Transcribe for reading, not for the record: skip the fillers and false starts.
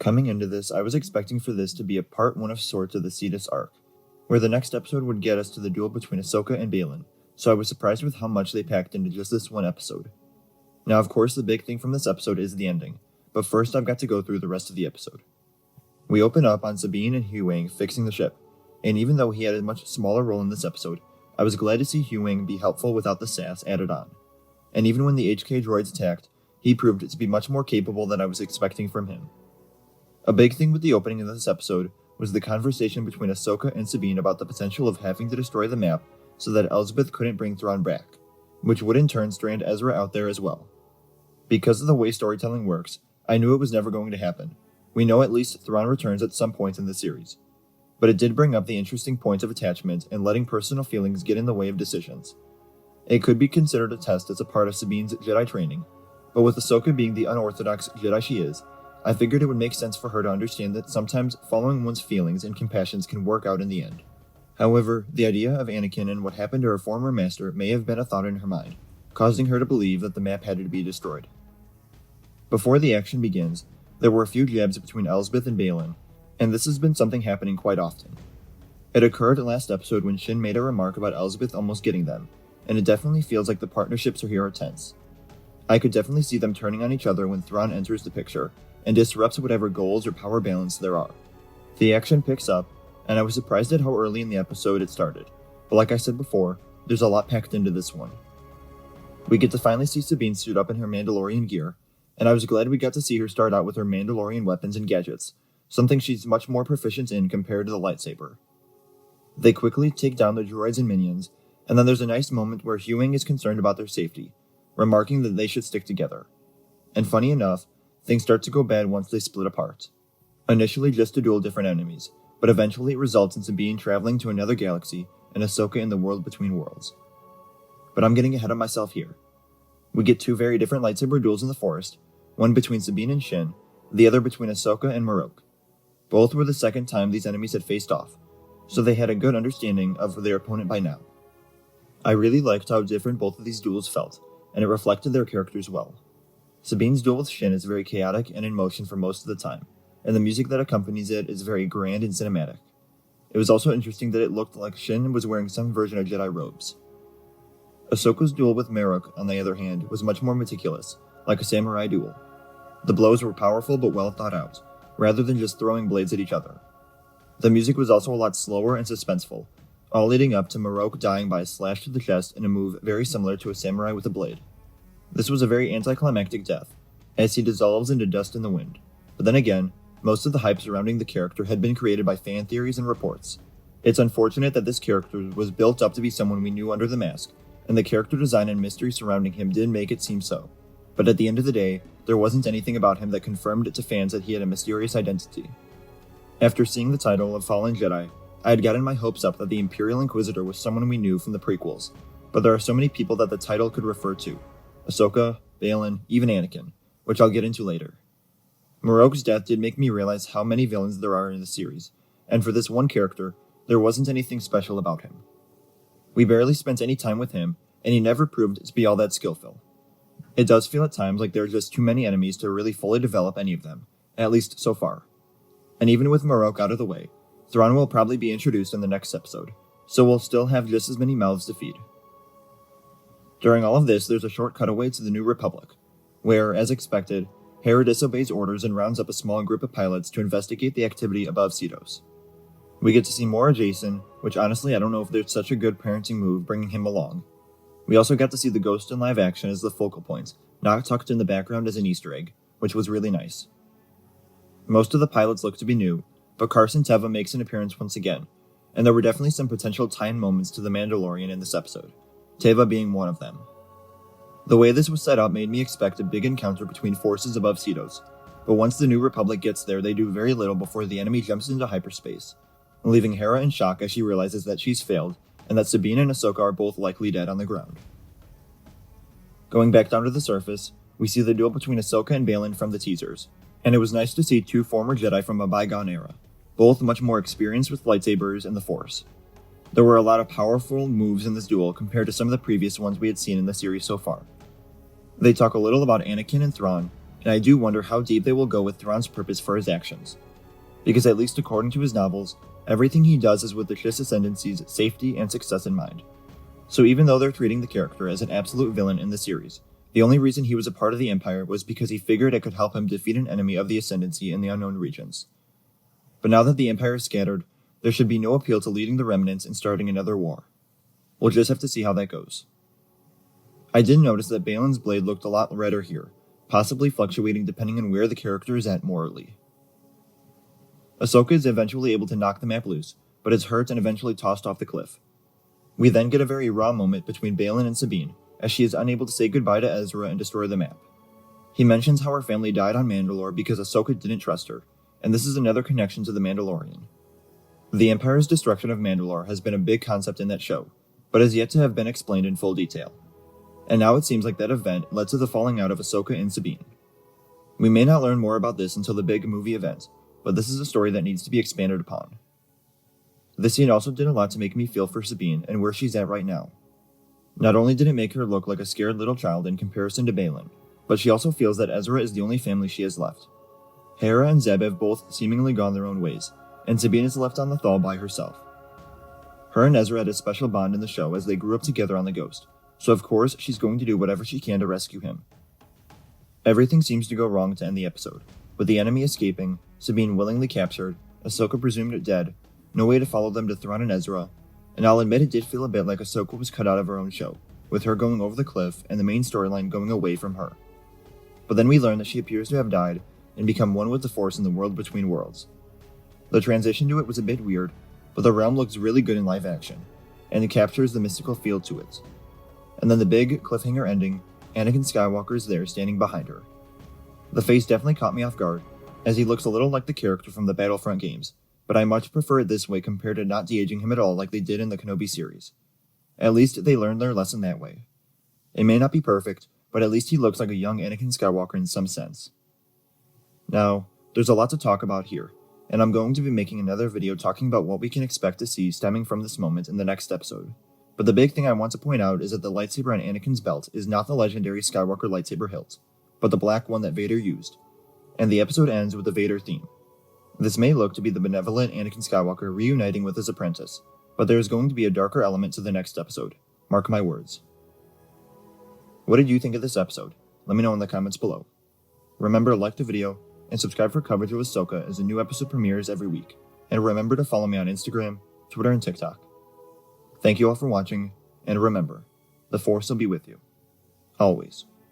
Coming into this, I was expecting for this to be a part 1 of sorts of the Seatos arc, where the next episode would get us to the duel between Ahsoka and Baylan, so I was surprised with how much they packed into just this one episode. Now of course the big thing from this episode is the ending, but first I've got to go through the rest of the episode. We open up on Sabine and Huyang fixing the ship, and even though he had a much smaller role in this episode, I was glad to see Huyang be helpful without the sass added on. And even when the HK droids attacked, he proved to be much more capable than I was expecting from him. A big thing with the opening of this episode was the conversation between Ahsoka and Sabine about the potential of having to destroy the map so that Elsbeth couldn't bring Thrawn back, which would in turn strand Ezra out there as well. Because of the way storytelling works, I knew it was never going to happen. We know at least Thrawn returns at some point in the series. But it did bring up the interesting point of attachment and letting personal feelings get in the way of decisions. It could be considered a test as a part of Sabine's Jedi training, but with Ahsoka being the unorthodox Jedi she is, I figured it would make sense for her to understand that sometimes following one's feelings and compassions can work out in the end. However, the idea of Anakin and what happened to her former master may have been a thought in her mind, causing her to believe that the map had to be destroyed. Before the action begins, there were a few jabs between Elsbeth and Baylan, and this has been something happening quite often. It occurred last episode when Shin made a remark about Elsbeth almost getting them, and it definitely feels like the partnerships here are tense. I could definitely see them turning on each other when Thrawn enters the picture, and disrupts whatever goals or power balance there are. The action picks up, and I was surprised at how early in the episode it started, but like I said before, there's a lot packed into this one. We get to finally see Sabine suit up in her Mandalorian gear, and I was glad we got to see her start out with her Mandalorian weapons and gadgets, something she's much more proficient in compared to the lightsaber. They quickly take down the droids and minions, and then there's a nice moment where Huyang is concerned about their safety, remarking that they should stick together. And funny enough, things start to go bad once they split apart. Initially just to duel different enemies, but eventually it results in Sabine traveling to another galaxy and Ahsoka in the world between worlds. But I'm getting ahead of myself here. We get 2 very different lightsaber duels in the forest, one between Sabine and Shin, the other between Ahsoka and Marok. Both were the second time these enemies had faced off, so they had a good understanding of their opponent by now. I really liked how different both of these duels felt, and it reflected their characters well. Sabine's duel with Shin is very chaotic and in motion for most of the time, and the music that accompanies it is very grand and cinematic. It was also interesting that it looked like Shin was wearing some version of Jedi robes. Ahsoka's duel with Marok, on the other hand, was much more meticulous, like a samurai duel. The blows were powerful but well thought out, rather than just throwing blades at each other. The music was also a lot slower and suspenseful, all leading up to Marok dying by a slash to the chest in a move very similar to a samurai with a blade. This was a very anticlimactic death, as he dissolves into dust in the wind, but then again, most of the hype surrounding the character had been created by fan theories and reports. It's unfortunate that this character was built up to be someone we knew under the mask, and the character design and mystery surrounding him did make it seem so, but at the end of the day, there wasn't anything about him that confirmed to fans that he had a mysterious identity. After seeing the title of Fallen Jedi, I had gotten my hopes up that the Imperial Inquisitor was someone we knew from the prequels, but there are so many people that the title could refer to. Ahsoka, Baylan, even Anakin, which I'll get into later. Marok's death did make me realize how many villains there are in the series, and for this one character, there wasn't anything special about him. We barely spent any time with him, and he never proved to be all that skillful. It does feel at times like there are just too many enemies to really fully develop any of them, at least so far. And even with Marok out of the way, Thrawn will probably be introduced in the next episode, so we'll still have just as many mouths to feed. During all of this, there's a short cutaway to the New Republic, where, as expected, Hera disobeys orders and rounds up a small group of pilots to investigate the activity above Seatos. We get to see more of Jason, which honestly I don't know if there's such a good parenting move bringing him along. We also got to see the Ghost in live action as the focal point, not tucked in the background as an Easter egg, which was really nice. Most of the pilots look to be new, but Carson Teva makes an appearance once again, and there were definitely some potential tie-in moments to The Mandalorian in this episode, Teva being one of them. The way this was set up made me expect a big encounter between forces above Seatos, but once the New Republic gets there, they do very little before the enemy jumps into hyperspace, leaving Hera in shock as she realizes that she's failed, and that Sabine and Ahsoka are both likely dead on the ground. Going back down to the surface, we see the duel between Ahsoka and Baylan from the teasers, and it was nice to see 2 former Jedi from a bygone era, both much more experienced with lightsabers and the Force. There were a lot of powerful moves in this duel compared to some of the previous ones we had seen in the series so far. They talk a little about Anakin and Thrawn, and I do wonder how deep they will go with Thrawn's purpose for his actions. Because at least according to his novels, everything he does is with the Chiss Ascendancy's safety and success in mind. So even though they're treating the character as an absolute villain in the series, the only reason he was a part of the Empire was because he figured it could help him defeat an enemy of the Ascendancy in the unknown regions. But now that the Empire is scattered, there should be no appeal to leading the remnants and starting another war. We'll just have to see how that goes. I did notice that Baylan's blade looked a lot redder here, possibly fluctuating depending on where the character is at morally. Ahsoka is eventually able to knock the map loose, but is hurt and eventually tossed off the cliff. We then get a very raw moment between Baylan and Sabine, as she is unable to say goodbye to Ezra and destroy the map. He mentions how her family died on Mandalore because Ahsoka didn't trust her, and this is another connection to the Mandalorian. The Empire's destruction of Mandalore has been a big concept in that show, but has yet to have been explained in full detail. And now it seems like that event led to the falling out of Ahsoka and Sabine. We may not learn more about this until the big movie event, but this is a story that needs to be expanded upon. This scene also did a lot to make me feel for Sabine and where she's at right now. Not only did it make her look like a scared little child in comparison to Baylan, but she also feels that Ezra is the only family she has left. Hera and Zeb have both seemingly gone their own ways, and Sabine is left on the Thal by herself. Her and Ezra had a special bond in the show as they grew up together on the Ghost, so of course she's going to do whatever she can to rescue him. Everything seems to go wrong to end the episode, with the enemy escaping, Sabine willingly captured, Ahsoka presumed dead, no way to follow them to Thrawn and Ezra, and I'll admit it did feel a bit like Ahsoka was cut out of her own show, with her going over the cliff and the main storyline going away from her. But then we learn that she appears to have died and become one with the Force in the world between worlds. The transition to it was a bit weird, but the realm looks really good in live action, and it captures the mystical feel to it. And then the big cliffhanger ending, Anakin Skywalker is there standing behind her. The face definitely caught me off guard, as he looks a little like the character from the Battlefront games, but I much prefer it this way compared to not de-aging him at all like they did in the Kenobi series. At least they learned their lesson that way. It may not be perfect, but at least he looks like a young Anakin Skywalker in some sense. Now, there's a lot to talk about here, and I'm going to be making another video talking about what we can expect to see stemming from this moment in the next episode. But the big thing I want to point out is that the lightsaber on Anakin's belt is not the legendary Skywalker lightsaber hilt, but the black one that Vader used, and the episode ends with the Vader theme. This may look to be the benevolent Anakin Skywalker reuniting with his apprentice, but there is going to be a darker element to the next episode. Mark my words. What did you think of this episode? Let me know in the comments below. Remember to like the video, and subscribe for coverage of Ahsoka as a new episode premieres every week, and remember to follow me on Instagram, Twitter, and TikTok. Thank you all for watching, and remember, the Force will be with you. Always.